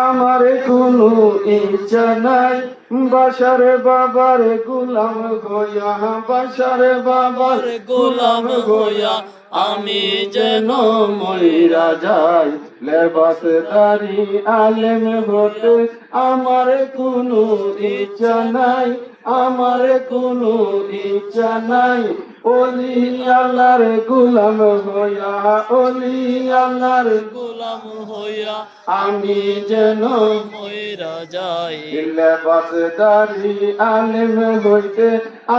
আমার কোনো ইচ্ছা নাই বাসার বাবার গোলাম হইয়া, বাসার বাবার গোলাম হইয়া আমি যেন মইরা যাই। লেবাসদারি আলেম হতে আমার কোনো ইচ্ছা নাই, আমার কোনো ইচ্ছা নাই। ওলি আল্লাহর গোলাম হইয়া, ওলি আল্লাহর গোলাম হইয়া আমি যেন মইরা যাই। লেবাসদারি আলেম হইতে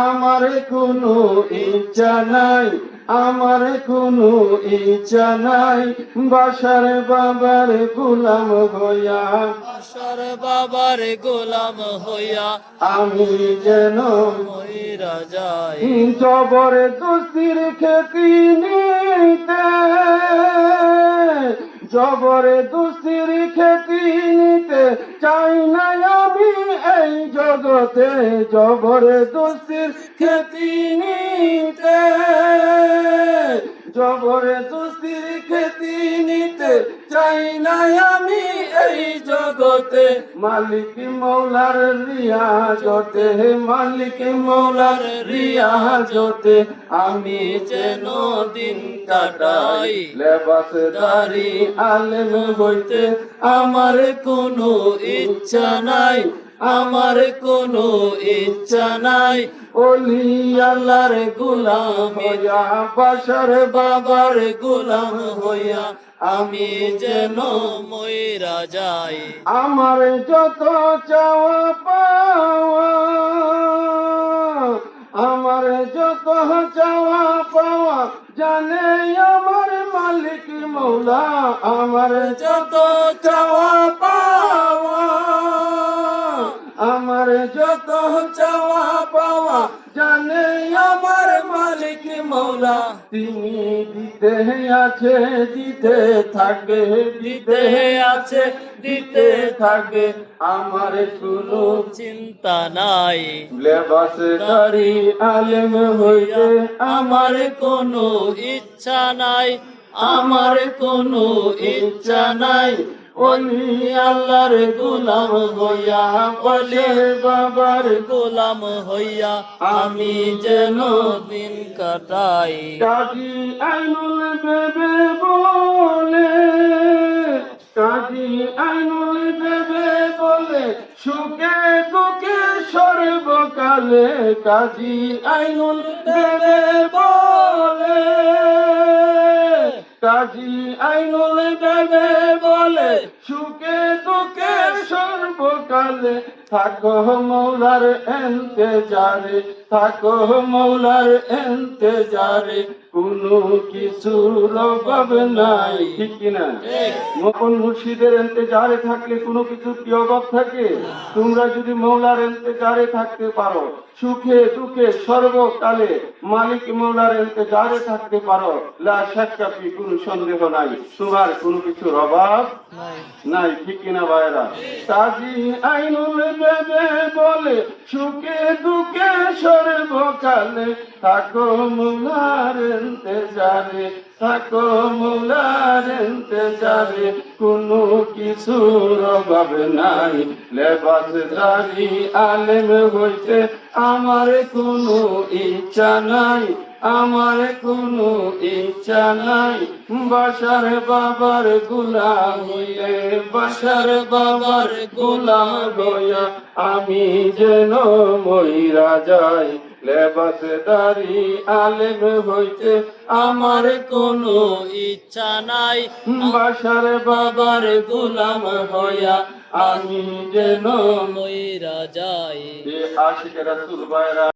আমার কোনো ইচ্ছা নাই, আমার কোনো ইচ্ছা নাই। বাসার বাবার গোলাম হইয়া, বাসার বাবার গোলাম হইয়া আমি যেন মইরা যাই। জবরদস্তির খেতি নিতে, জবরদস্তির খেতি নিতে চাই না আমি এই জগতে, জবরদস্তির খেতি নিতে, জবরদস্তির খেতি নিতে চাই না আমি এই জগতে। মালিক মৌলার রিয়াজতে, মালিক মৌলার রিয়াজতে আমি যেন দিন কাটাই। লেবাসদারি আলেম হইতে আমার কোনো ইচ্ছা নাই, আমার কোনো ইচ্ছা নাই। ওলি আল্লাহর গোলাম হইয়া, বাসার বাবার গোলাম হইয়া আমি যেন মইরা যাই। আমার যত চাওয়া পাওয়া, আমার যত চাওয়া পাওয়া জানে আমার মালিক মৌলা। আমার যত চাওয়া পাওয়া, আমার যত চাওয়া পাওয়া জানে আমার মালিক মৌলা। তিনি দিতে আছে, দিতে থাকবে, দিতে আছে, দিতে থাকবে। আমার কোনো চিন্তা নাই। লেবাসদারি আলেম হইতে আমার কোনো ইচ্ছা নাই, আমার কোনো ইচ্ছা নাই। ওলি আল্লাহর গোলাম হইয়া, ওলি বাবার গোলাম হইয়া আমি যেন দিন কাটাই। কাজী আইনুল বেবে বলে, কাজী আইনুল বেবে বলে সুখে দুঃখে সর্বকালে। কাজী আইনুল বেবে বলে, কাজী আইনুল বেবে বলে সুখে দুঃখে সর্বকালে। থাকো মৌলার এন্তেজারে, থাকো মৌলার এন্তেজারে কোনো কিছুর অভাব নাই। ঠিক কিনা? মকন মুর্শিদের এন্তেজারে থাকলে কোনো কিছুর কি অভাব থাকে? তোমরা যদি মৌলার এন্তেজারে থাকতে পারো, সুখে দুঃখে সর্বকালে মালিক মৌলার এন্তেজারে থাকতে পারো, লা শাক্কা ফি, কোনো সন্দেহ নাই তোমার কোনো কিছুর অভাব নাই। ঠিক কিনা ভাইরা? কাজী আইনুল বেবে বলে সুখে দুঃখে সর্বকালে থাকো মৌলার এন্তেজারে, থাকো মৌলার এন্তেজারে কোনো কিছুর অভাব নাই। লেবাসদারি আলেম হইতে আমার কোনো ইচ্ছা নাই, আমার কোনো ইচ্ছা নাই। বাসার বাবার গোলাম হইলে, বাসার বাবার গোলাম হইয়া আমি যেন মইরা যাই। লেবাসদারি আলেম হইতে আমার কোনো ইচ্ছা নাই, বাসার বাবার গোলাম হইয়া আমি যেন মইরা যাই। আশিক রাসূল ভাইরা।